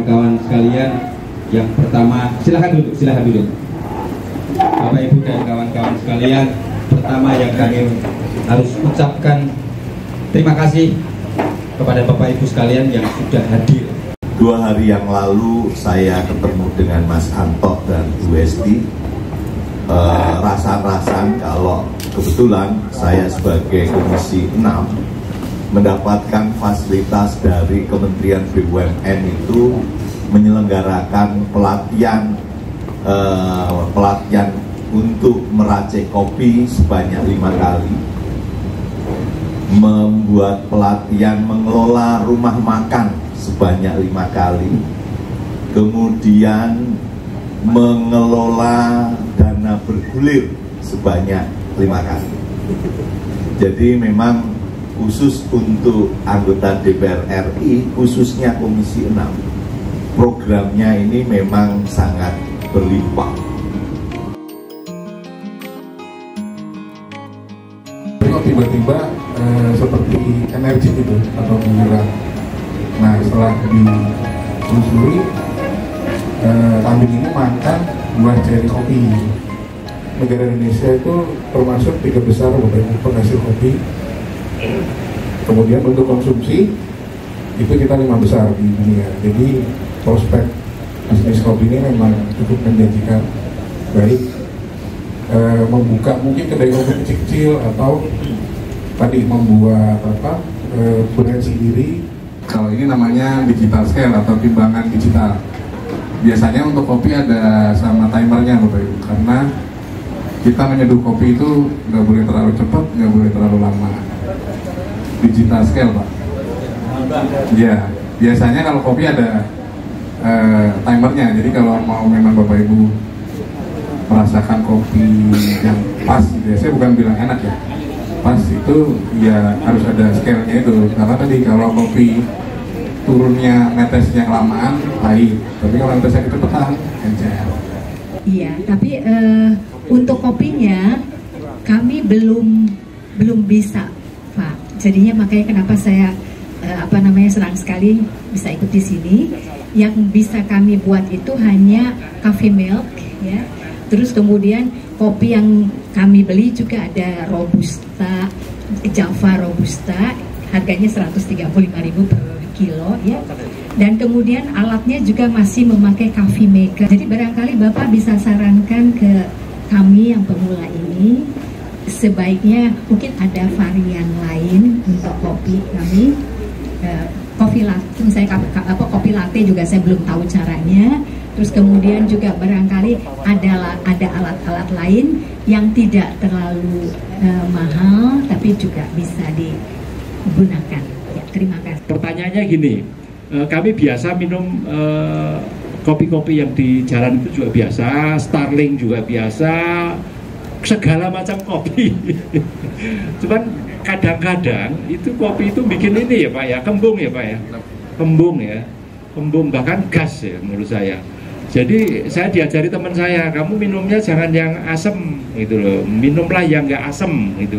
kawan-kawan sekalian, yang pertama silakan duduk. Bapak Ibu dan kawan-kawan sekalian, pertama yang kami harus ucapkan terima kasih kepada Bapak Ibu sekalian yang sudah hadir. 2 hari yang lalu saya ketemu dengan Mas Anto dan Bu Esti. Rasa-rasan kalau kebetulan saya sebagai Komisi 6 mendapatkan fasilitas dari Kementerian BUMN itu menyelenggarakan pelatihan untuk meracik kopi sebanyak 5 kali, membuat pelatihan mengelola rumah makan sebanyak 5 kali, kemudian mengelola dana bergulir sebanyak 5 kali. Jadi memang khusus untuk anggota DPR RI, khususnya Komisi 6, programnya ini memang sangat berlimpah. Kok tiba-tiba seperti energi gitu atau menghilang. Nah, setelah ditelusuri, kambing ini makan buah ceri kopi. Negara Indonesia itu termasuk 3 besar penghasil kopi. Kemudian untuk konsumsi itu kita 5 besar di dunia. Jadi prospek bisnis kopi ini memang cukup menjanjikan. Baik membuka mungkin kedai kopi kecil-kecil atau tadi membuat brand sendiri. Kalau ini namanya digital scale atau timbangan digital. Biasanya untuk kopi ada sama timernya Bapak Ibu, karena kita menyeduh kopi itu nggak boleh terlalu cepat, nggak boleh terlalu lama. Digital scale Pak. Ya, biasanya kalau kopi ada timernya. Jadi kalau mau memang Bapak Ibu merasakan kopi yang pas, ya saya bukan bilang enak ya, pas itu ya harus ada scale-nya itu. Karena tadi kalau kopi turunnya netesnya kelamaan pahit, tapi kalau netesnya kecepatan encer. Iya, tapi untuk kopinya kami belum bisa Pak. Jadinya makanya kenapa saya senang sekali bisa ikut di sini. Yang bisa kami buat itu hanya coffee milk ya. Terus kemudian kopi yang kami beli juga ada Robusta, Java Robusta, harganya 135.000 per kilo ya. Dan kemudian alatnya juga masih memakai coffee maker. Jadi barangkali Bapak bisa sarankan ke kami yang pemula ini, sebaiknya mungkin ada varian lain untuk kopi kami. Kopi latte, misalnya kopi latte juga saya belum tahu caranya. Terus kemudian juga barangkali ada alat-alat lain yang tidak terlalu mahal tapi juga bisa digunakan. Ya, terima kasih. Pertanyaannya gini, kami biasa minum kopi-kopi yang di jalan itu juga biasa, Starling juga biasa, segala macam kopi. Cuman kadang-kadang itu kopi itu bikin ini ya Pak ya, kembung ya Pak ya, kembung bahkan gas ya menurut saya. Jadi saya diajari teman saya, kamu minumnya jangan yang asam gitu loh, minumlah yang nggak asam gitu.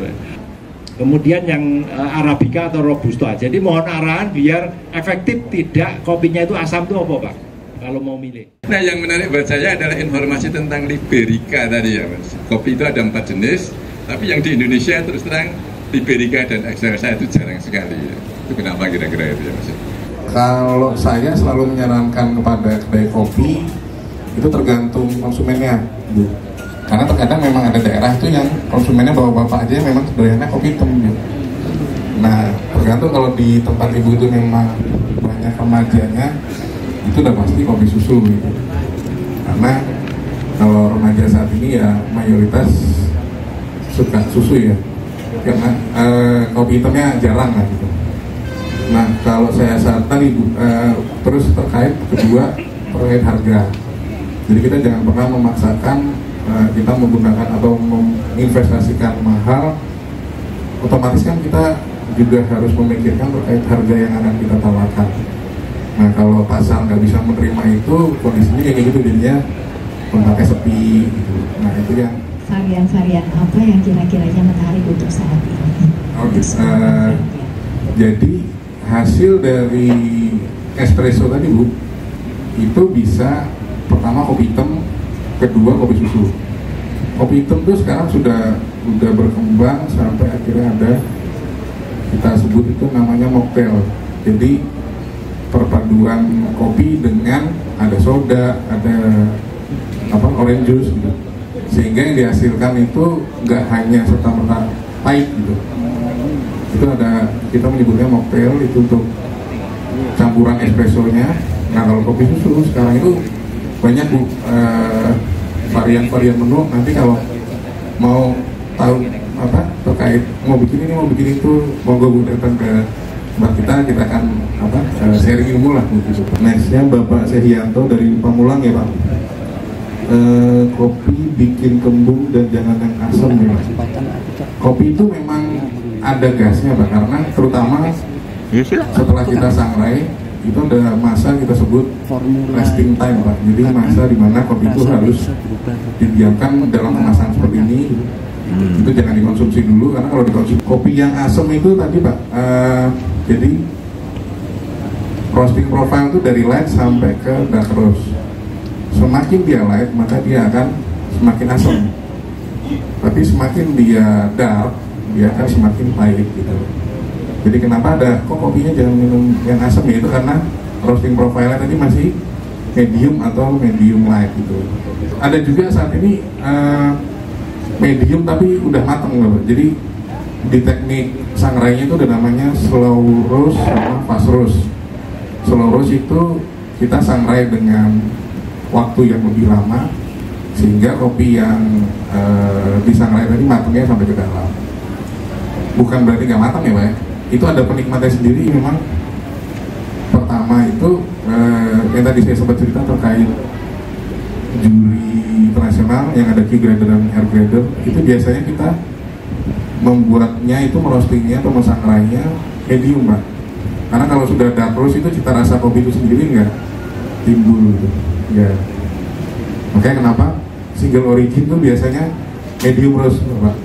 Kemudian yang Arabica atau Robusta. Jadi mohon arahan biar efektif tidak kopinya itu asam itu apa Pak? Kalau mau milih. Nah yang menarik buat saya adalah informasi tentang Liberica tadi ya Mas. Kopi itu ada 4 jenis, tapi yang di Indonesia terus terang Liberica dan Excelsa itu jarang sekali ya. Itu kenapa kira-kira itu ya Mas? Kalau saya selalu menyarankan kepada kedai kopi itu tergantung konsumennya, Bu. Karena terkadang memang ada daerah itu yang konsumennya bapak-bapak aja memang doyannya kopi hitam, Bu. Nah, tergantung kalau di tempat Ibu itu memang banyak remajanya, itu udah pasti kopi susu gitu. Karena kalau remaja saat ini ya mayoritas suka susu ya. Karena kopi hitamnya jarang lah gitu. Nah, kalau saya saat tadi terus terkait kedua terkait harga. Jadi kita jangan pernah memaksakan kita menggunakan atau menginvestasikan mahal. Otomatis kan kita juga harus memikirkan terkait harga yang akan kita tawarkan. Nah, kalau pasar nggak bisa menerima itu, kondisinya kayak gitu jadinya tempatnya sepi gitu. Nah, itu yang varian-varian apa yang kira-kiranya menarik untuk saat ini? Jadi hasil dari espresso tadi Bu, itu bisa pertama kopi hitam, kedua kopi susu. Kopi hitam itu sekarang sudah berkembang sampai akhirnya ada, kita sebut itu namanya mocktail. Jadi perpaduan kopi dengan ada soda, ada orange juice gitu. Sehingga yang dihasilkan itu nggak hanya serta-merta pahit gitu. Itu ada, kita menyebutnya mocktail, itu untuk campuran espressonya. Nah kalau kopi susu sekarang itu banyak varian-varian menu. Nanti kalau mau tahu terkait mau bikin ini mau bikin itu, monggo Bu datang ke tempat kita akan sharing ilmu lah gitu. Nextnya Bapak Sehianto dari Pamulang ya Pak. Kopi bikin kembung dan jangan yang asam ya Pak. Kopi itu memang ada gasnya Pak, karena terutama setelah kita sangrai itu ada masa kita sebut resting time Pak. Jadi masa dimana kopi itu harus didiamkan dalam kemasan seperti ini. Itu jangan dikonsumsi dulu, karena kalau dikonsumsi kopi yang asam itu tadi Pak, jadi roasting profile itu dari light sampai ke dark roast. Semakin dia light maka dia akan semakin asam, tapi semakin dia dark dia akan semakin pahit gitu. Jadi kenapa ada kok kopinya jangan minum yang asam, ya itu karena roasting profile tadi masih medium atau medium light gitu. Ada juga saat ini medium tapi udah matang loh. Jadi di teknik sangrainya itu ada namanya slow roast sama fast roast. Slow roast itu kita sangrai dengan waktu yang lebih lama sehingga kopi yang disangrai tadi matangnya sampai ke dalam. Bukan berarti nggak matang ya Pak ya. Itu ada penikmatnya sendiri memang. Pertama itu yang tadi saya sempat cerita terkait juri internasional yang ada Q grader dan R grader, itu biasanya kita membuatnya itu merostingnya atau mensangrainya medium Pak. Karena kalau sudah dark roast itu cita rasa kopi itu sendiri nggak timbul gitu. Ya. Makanya kenapa single origin itu biasanya medium roast Pak.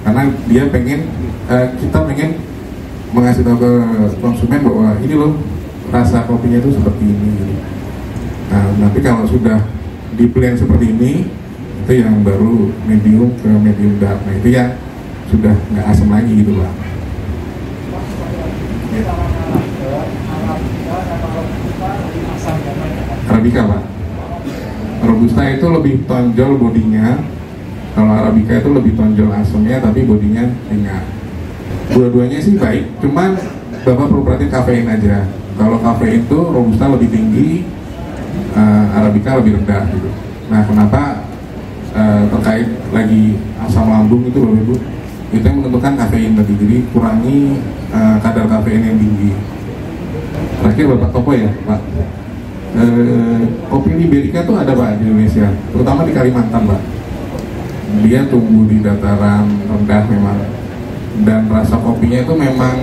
Karena dia kita pengen mengasih tahu ke konsumen bahwa ini loh rasa kopinya itu seperti ini gitu. Nah, nanti kalau sudah di blend seperti ini, itu yang baru medium ke medium dark. Nah itu yang sudah nggak asam lagi gitu Pak. Arabica Pak. Robusta itu lebih tonjol bodinya. Kalau Arabica itu lebih tonjol asamnya tapi bodinya ringan. Dua-duanya sih baik, cuman Bapak perlu perhatiin kafein aja. Kalau kafein itu Robusta lebih tinggi, Arabica lebih rendah gitu. Nah kenapa terkait lagi asam lambung itu Bapak Ibu, itu yang menentukan kafein tadi. Jadi kurangi kadar kafein yang tinggi. Terakhir Bapak Topo ya Pak, kopi Liberica tuh ada Pak di Indonesia, terutama di Kalimantan Pak. Dia tumbuh di dataran rendah memang, dan rasa kopinya itu memang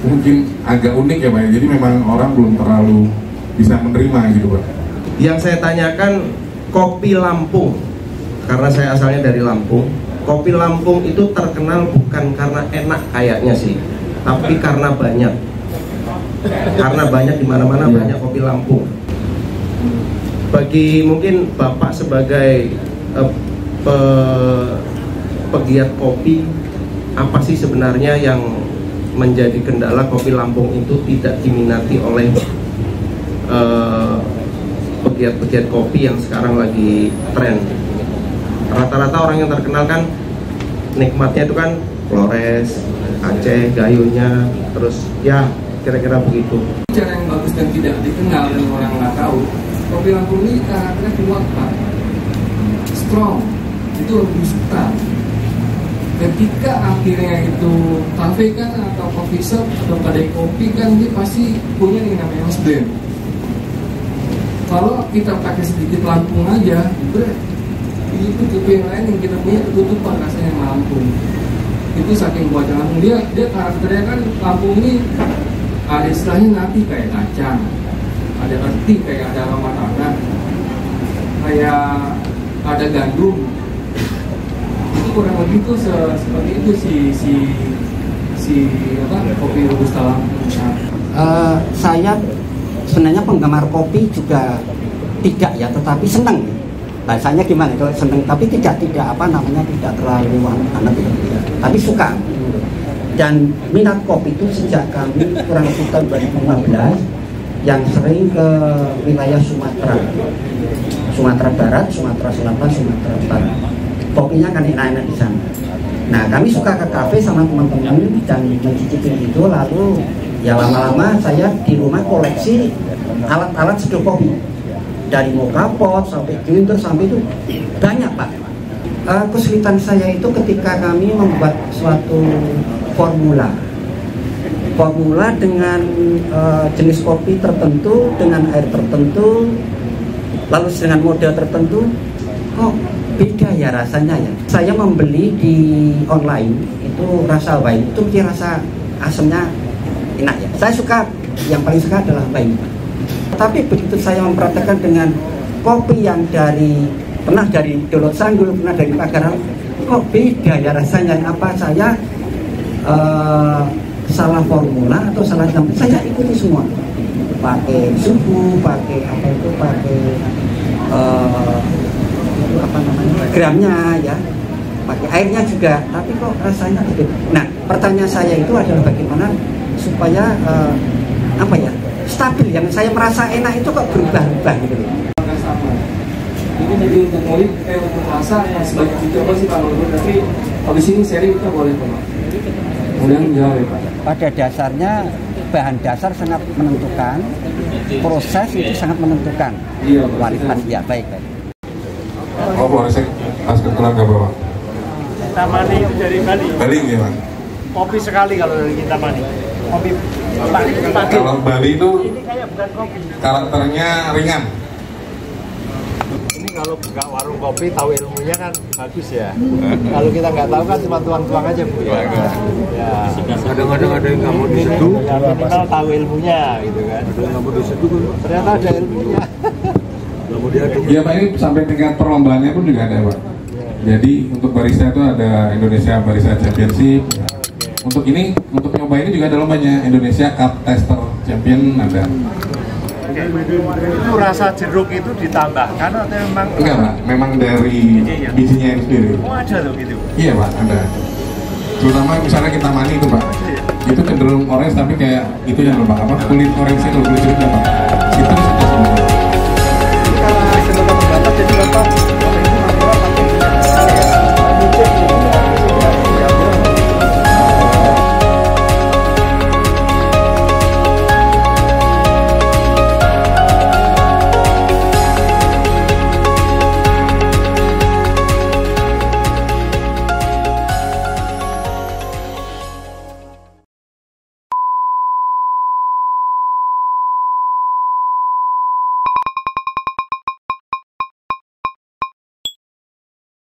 mungkin agak unik ya Pak. Jadi memang orang belum terlalu bisa menerima gitu Pak. Yang saya tanyakan kopi Lampung, karena saya asalnya dari Lampung. Kopi Lampung itu terkenal bukan karena enak kayaknya sih, tapi karena banyak. Karena banyak di mana-mana banyak kopi Lampung. Bagi mungkin Bapak sebagai pegiat kopi, apa sih sebenarnya yang menjadi kendala kopi Lampung itu tidak diminati oleh pegiat-pegiat kopi yang sekarang lagi tren? Rata-rata orang yang terkenal kan nikmatnya itu kan Flores, Aceh, gayunya, terus ya kira-kira begitu. Cara yang bagus dan tidak dikenal dan orang nggak tahu, kopi Lampung ini karakternya kuat Pak, strong, itu robusta. Ketika akhirnya itu kafe kan atau coffee shop atau kedai kopi kan dia pasti punya yang namanya house blend. Kalau kita pakai sedikit Lampung aja, itu kopi yang lain yang kita punya ketutupan rasanya Lampung. Itu saking kuatnya Lampung. Dia karakternya kan Lampung ini ada istilahnya napi kayak kacang, ada erti kayak ada aroma tanah, kayak ada gandum. Itu kurang lebih tuh seperti itu si kopi robusta Lampung. Saya sebenarnya penggemar kopi juga tidak ya, tetapi senang. Bahasanya gimana kalau senang, tapi tidak apa namanya, tidak terlalu anak gitu, tapi suka. Dan minat kopi itu sejak kami kurang lebih tahun 2015 yang sering ke wilayah Sumatera Barat, Sumatera Selatan, Sumatera Utara. Kopinya kan enak-enak di sana. Nah, kami suka ke kafe sama teman-teman dan mencicipi itu, lalu ya lama-lama saya di rumah koleksi alat-alat seduh kopi. Dari moka pot sampai grinder sampai itu banyak, Pak. Kesulitan saya itu ketika kami membuat suatu formula dengan jenis kopi tertentu, dengan air tertentu, lalu dengan model tertentu, kok beda ya rasanya ya. Saya membeli di online itu rasa wine itu rasa asamnya enak ya. Saya suka, yang paling suka adalah wine. Tapi begitu saya mempraktekkan dengan kopi yang pernah dari Dolok Sanggul, pernah dari Pagaran, kok beda ya rasanya. Apa saya salah formula atau salah jam? Saya ikuti semua, pakai suhu, pakai apa itu, pakai apa namanya, gramnya ya, pakai airnya juga, tapi kok rasanya beda. Nah, pertanyaan saya itu adalah bagaimana supaya apa ya, stabil, yang saya merasa enak itu kok berubah-ubah gitu. Ini jadi untuk ngulik, untuk rasa yang sebaik dicoba sih Pak Luhut, tapi habis ini seri kita boleh Pak. Kemudian jawab ya Pak. Pada dasarnya bahan dasar sangat menentukan, proses itu sangat menentukan kualitas. Ya, baik. Oh, boleh saya kasih keterangan ke Bapak. Kintamani itu dari Bali. Bali ya Pak? Kopi sekali kalau dari Kintamani. Kopi pagi. Kalau Bali itu ini kayak bukan kopi. Karakternya ringan. Ini kalau buka warung kopi tahu ilmunya kan bagus ya. Kalau kita nggak tahu kan cuma tuang-tuang aja Bu. Ya. Kadang-kadang ada yang nggak mau diseduh. Ya, minimal tahu ilmunya gitu kan. Ada yang nggak mau diseduh kan. Ternyata ada ilmunya. Ya Pak, ini sampai tingkat perlombaannya pun juga ada Pak. Jadi untuk barista itu ada Indonesia Barista Championship. Untuk ini, untuk nyoba ini juga ada lombanya, Indonesia Cup Tester Champion ada. Itu rasa jeruk itu ditambahkan atau memang? Enggak Pak, memang dari bijinya itu sendiri. Oh ada loh gitu? Iya Pak, ada. Terutama misalnya Kintamani itu Pak, itu cenderung orange tapi kayak itu yang Pak, apa kulit orange itu, kulit jeruknya Pak.